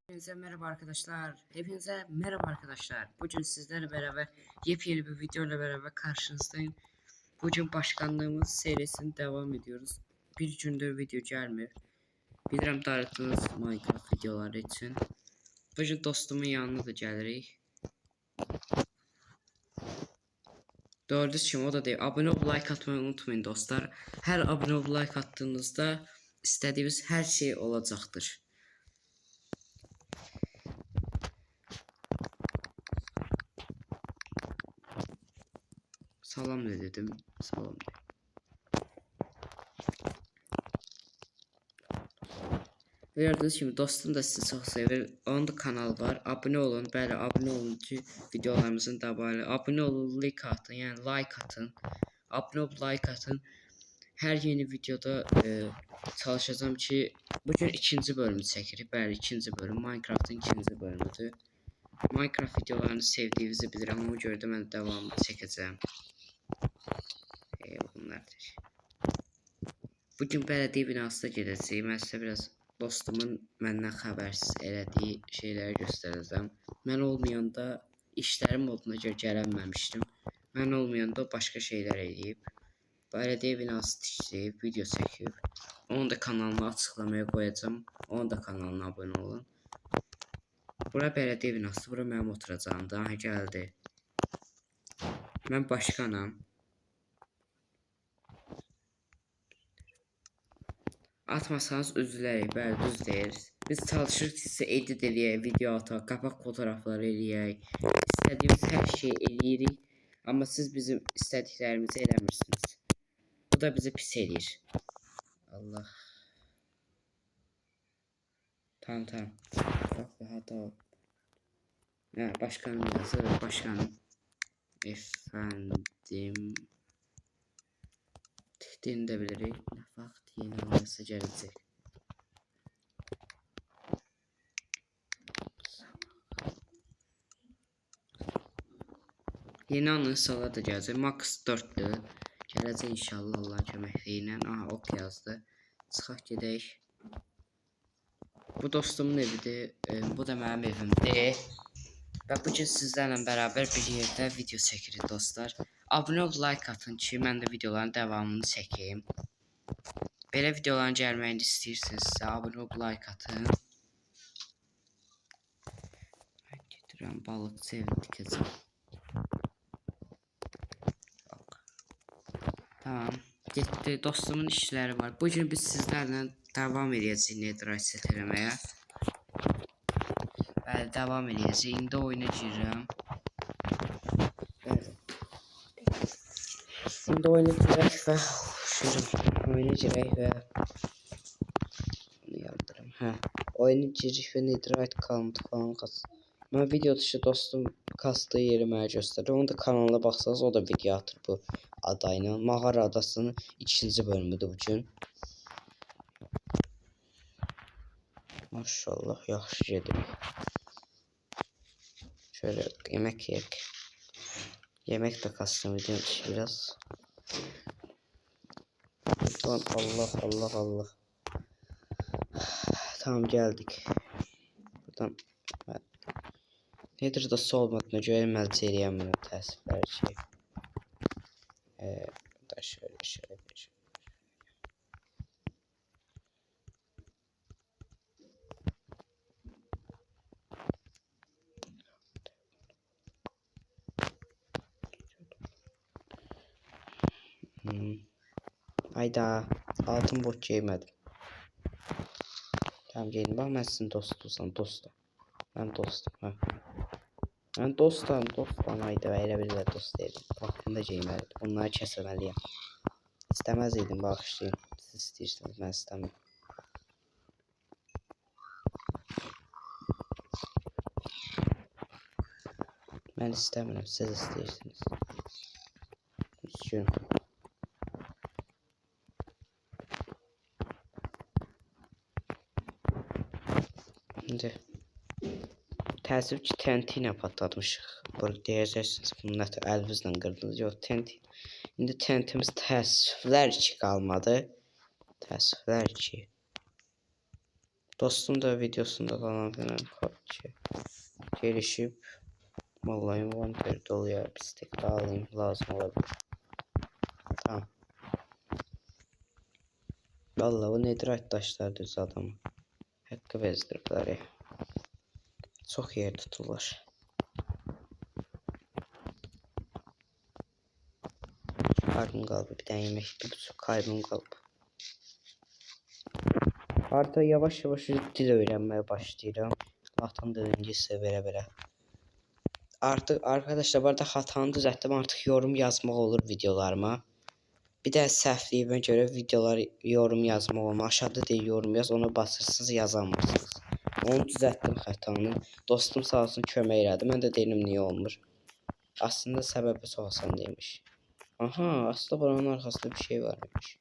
Hepinize merhaba arkadaşlar. Hepinize merhaba arkadaşlar. Bugün sizlerle beraber yepyeni bir video ile beraber karşınızdayım. Bugün başkanlığımız serisine devam ediyoruz. Bir gündür video gelmiyor. Bilirəm darıtdığınız Minecraft videoları için. Bugün dostumun yanına da gelirik. Gördüğünüz kimi o da deyil. Abone ol, like atmayı unutmayın dostlar. Her abone ol, like attığınızda istediğiniz her şey olacaktır. Salam ne dedim? Salam. Gördüğünüz gibi dostum da sizi çok sevir. Onun da kanalı var. Abone olun. Bəli, abone olun ki videolarımızın devamı. Abone olun, like atın. Yani like atın. Abone ol, like atın. Her yeni videoda çalışacağım ki bugün ikinci bölümü çekirik. Bəli, ikinci bölüm. Minecraft'ın ikinci bölümüdür. Minecraft videolarını sevdiğinizi bilirəm. Ama görə də mən devamını çəkəcəm. Bunlardır. Bugün belediye binasına gedəcəyik. Mən sizə biraz dostumun məndən xəbərsiz elədiyi şeyləri göstərəcəm. Mən olmayanda işlərim moduna görə gələnməmişdim. Mən olmayanda başqa şeylər eləyib. Belediye binası tikib, video çəkib. Onun da kanalını açıqlamaya qoyacağım. Onun da kanalına abunə olun. Bura belediye binası, bura mənim oturacağımdır. Aha gəldi. Mən başkanam. Atmasanız üzülərək, bəli, düz deyir. Biz çalışırıq sizə edit eləyək, video ataq, qapaq fotoğrafları eləyək. İstədiyimiz hər şeyi eləyirik. Amma siz bizim istədiklərimizi eləmirsiniz. Bu da bizi pis eləyir. Allah. Tamam. Bak daha da. Başkanım yazır. Başkanım. Efendim. Tikdiğini de bilirik. Ne vaxt yeni anısı gələcək. Yeni anısalar da gələcək. Max 4'dür. Gələcək inşallah Allah köməkliyi ilə. Aha, ok yazdı. Çıxaq gedək. Bu dostumun evidir. Bu da mənim evimdir. Və bugün sizlərlə bərabər bir yerdə video çəkirik dostlar. Abunə ol, like atın ki, mən də videoların devamını çəkeyim. Belə videoların gəlməyini istəyirsinizsə, abunə ol, like atın. Mən gedirəm balıqçı evi tikəcəm. Tamam, getdi. Dostumun işləri var. Bugün biz sizlərlə devam edəcəyik Netherite set eləməyə. Bəli, devam edəcəyik. İndi oyuna girirəm. Bəli. İndi oyuna girək və oyuna girək və bunu yandırım. Oyuna giririk və Netherite kalıntı falan qaz. Mən video dışı dostum kastığı yeri mənə göstərir. Onun da kanalına baxsanız o da video atır bu adayla. Mağara adasının ikinci bölümüdür bugün. Maşallah yaxşı gedir. Şöyle yemek yiyek. Yemek de kastım ediyorum biraz. Allah. Tamam geldik. Buradan nedir da olmadığına göre melçe eləyəm bunu təəssüflər şey. Da şöyle. Hayda, altın boş giymedim. Tamam gelin bak, ben sizin dostum. Ben dostum. Ben dostum. Hayda, elə bir dost değilim. Vaxtında giymedim. Onları kəsəməliyəm. İstəməzdim, bağışlayın. Siz istəyirsiniz, mən istəmirəm. Mən istəmirəm, siz istəyirsiniz. Üzgün. Şimdi təəssüf ki TNT ilə patlatmışıq. Burada deyəcəksiniz bunu nətər əlinizlə qırdınız. Yox, TNT. İndi TNT'miz təəssüflər ki qalmadı. Təəssüflər ki. Dostum da videosunda falan filan gelişip vallahi inventörde oluyor. Bistek alayım lazım olabilir. Tamam. Vallahi bu netherite taşlar düz adamı. Hakkı bezdirdiler ya. Çok yer tuturlar. Kalbim kaldı. Bir tane yemek. Bir buçuk kalbim kaldı. Artık yavaş yavaş dil öğrenmeye başlayacağım. Allah'tan da önce size vere. Artık arkadaşlar bu arada hatanı düzelttim. Artık yorum yazmak olur videolarıma. Bir de səhvliyimə göre videolar yorum yazmaq olmaz. Aşağıda da yorum yaz. Ona basırsınız yazamırsınız. Onu düzelttim hatanı. Dostum sağ olsun kömək elədi. Mən də deyim niye olmur. Aslında səbəbi çox asan demiş. Aha, aslında buranın arkasında bir şey varmış.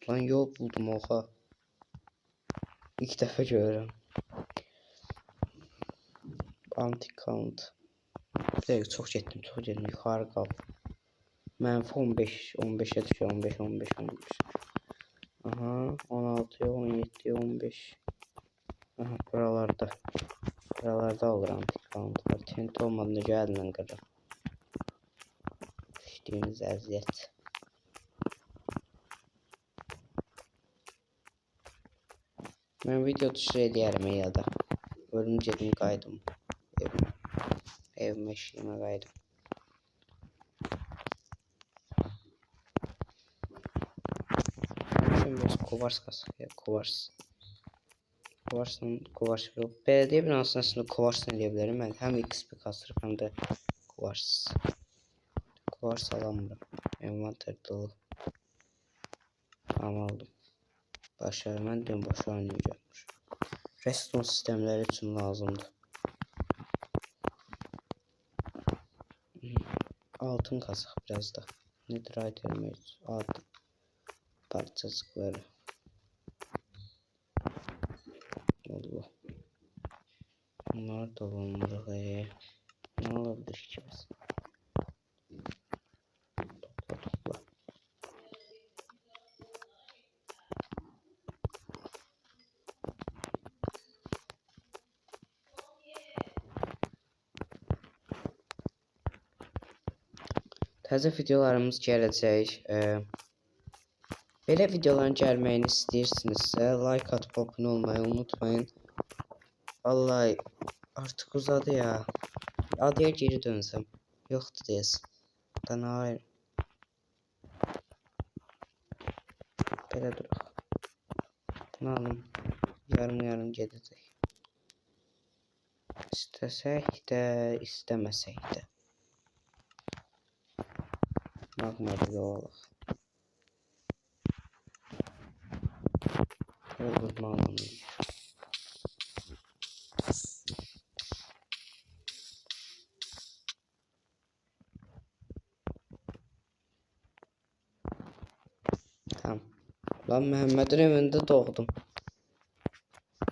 Lan yol buldum oha. İlk dəfə görürəm. Anti-count. Bir dəqiqə çox getdim. Yuxarı qal. Mənfi 15, 15'e düşüyor. 15. Aha, 16, 17, 15. Aha, buralarda. Buralarda olur anti-countlar. Tent olmadığında gəlmən qırır. Düşdüyünüz əziyyət. Mən video düşür edərəm ya da. Ölüm gedim qaydım. Evime eşiğime qaydım. Şimdi biraz kovars kasıyor. Kovars yok. Belediye binasının aslında kovars ne diyebilirim ben. Hem XP kasırım hem de kovars. Kovars alamıyorum. Envanter dolu. Tamam aldım. Başarı ben de boş oynayacakmış. Redstone sistemleri için lazımdı. Altın kazık biraz da. Netherite mevcut. Altın parçacıkları. Allah. Bunlar dolanmırıq. Ne olabilir ki biz? Topla. Təzə videolarımız gələcək. Belə videoların gəlməyini istəyirsinizsə, like atıp abunə olmayı unutmayın. Vallahi artık uzadı ya. Adıya geri dönsəm. Yoxdur deyiz. Dana hayır. Belə duraq. Bunu alım. Yarım gedəcək. İstəsək də, istəməsək də. Magmada olaq. Öldürməliyim. Tamam. Lan Məhəmmədin evində doğdum.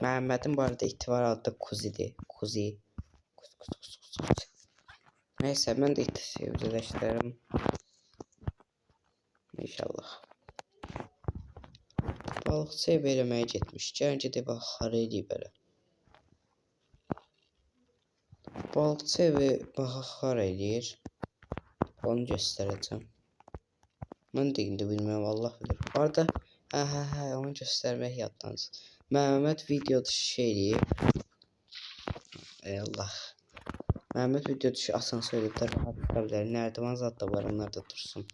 Məhəmmədin bu arada iti var adı Kuzi'dir. Kuzi. Neyse ben de iti sevdileştirelim. İnşallah. Balıqçı verməyə getmiş. Gəncə də bax xarə eləyib belə. Balıqçı evi bax xarə eləyir. Onu göstərəcəm. Mən də indi bilmirəm, Allah bilir. Bu arada hə onu göstərmək yaddansın. Məhəmməd video dışı eləyib. Ey Allah. Məhəmməd video dışı asansördə rahat çıxa bilər. Nərdivan zad da var, onlar da dursun.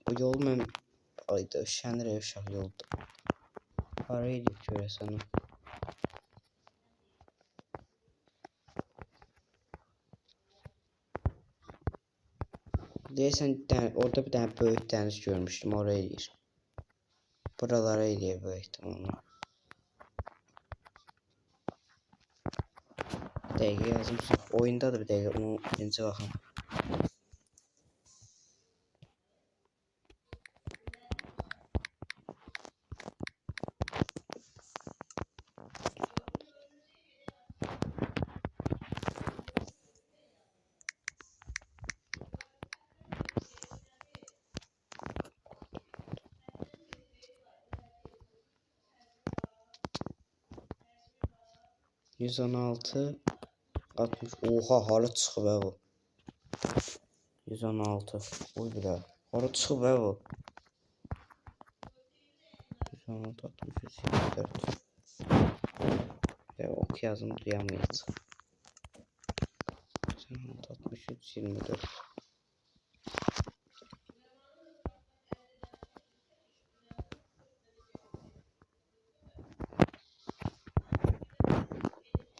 Bu yol mən ayda üşənir uşaq yolda. Para edip görəsən. Deyəsən orada bir tane böyük dəniz görmüşdüm, oraya eləyir. Buralara eləyir böyük ihtimalle. Bir dəqiqə yazım. Oyundadır bir dəqiqə, onu birinci baxım. 116 60. Oha, hara çıxıb bu? 116. Oy bile. Hara çıxıb bu? 116 63 24. Ok yazım duyamayacaq. 116 63 24.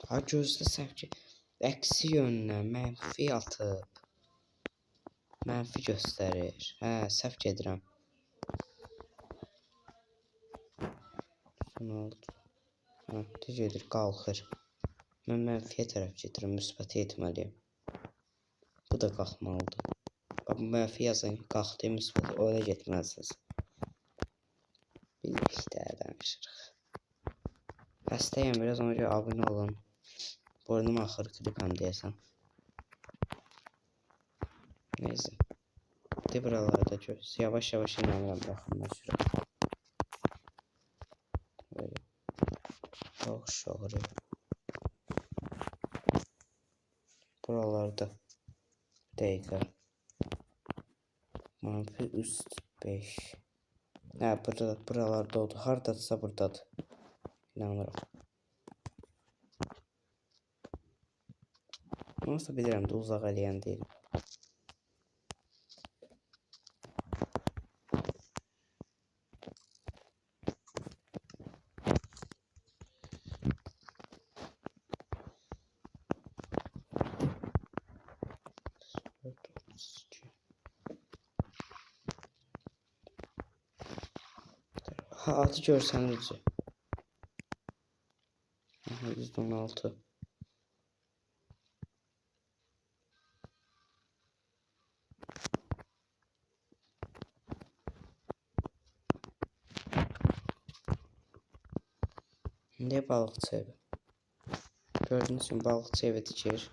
Ha, gözdə səhv ki, əksi yönlə mənfi atıb. Mənfi göstərir. Hə, səhv gedirəm. 16. Hə, düz gedir, qalxır. Mən mənfiyə tərəf gedirəm, müsbətə etməliyəm. Bu da qalxmalıdır. Bax, mənfi yazın, qalxdı, müsbətə, öyle getməlisiniz. Birlikdə danışırıq. Xəstəyəm biraz, ona görə abunə olun. Burnum axır, klipəm deyəsən. Neyse. De buralarda göz. Yavaş yavaş inanıram, yaxınlaşırıq. Böyle. Çok şahırı. Buralarda. Dəqiqə. Manfi üst 5. Hə, buralarda oldu. Hardadırsa buradadır. İnanırım. Nasıl bilirəm də uzaq eləyən deyil. Ha, atı görsəniz. 116. Ne balıqçı evi? Gördüğünüz gibi balıqçı evi tikir.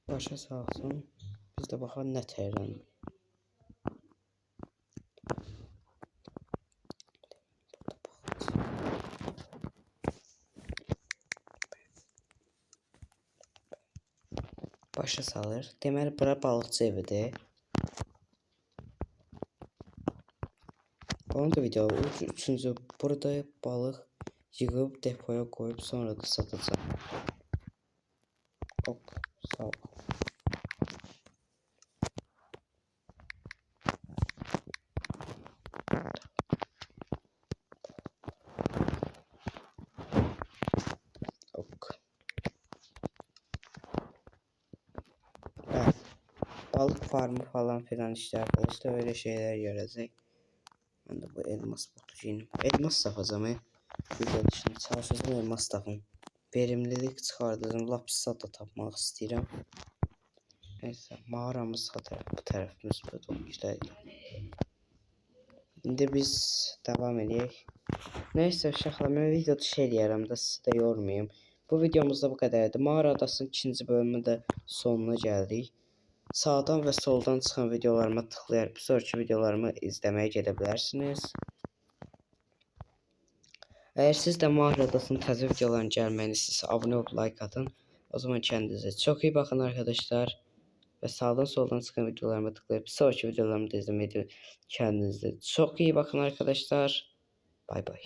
Başa salsın. Biz de bakalım ne terden. Başa salır. Deməli bura balıqçı evidir. Onun da video üçüncü burada balıq yığıb depoya koyup sonra da satacağım. Ok, sağ ol. Ok. Evet. Balık farmı falan filan işte arkadaşlar, öyle şeyler görecek. Ben de bu elmas botucuyum. Elmas tapacağım. Video dışında çalışacağım, elmas tapım. Verimlilik çıxardacağım. Lapis da tapmaq istəyirəm. Neyse, mağaramız bu tərəfimiz böyle olmuşlar. İndi biz devam edək. Neyse uşaqlar, mən videoda şey deyərəm də, sizi də yormayayım. Bu videomuzda bu qədərdir. Mağara adasının ikinci bölümü də sonuna gəldik. Sağdan və soldan çıxan videolarıma tıklayaraq sonraki videolarımı izləməyə gedə bilərsiniz. Əgər siz də Mağara adasının təzə videoların gəlməyini istəyirsə, abunə olub like atın. O zaman kendinize çok iyi bakın arkadaşlar. Ve sağdan soldan çıkan videolarıma tıklayıp sonraki videolarımı da izlemeyi, kendinize çok iyi bakın arkadaşlar. Bay bay.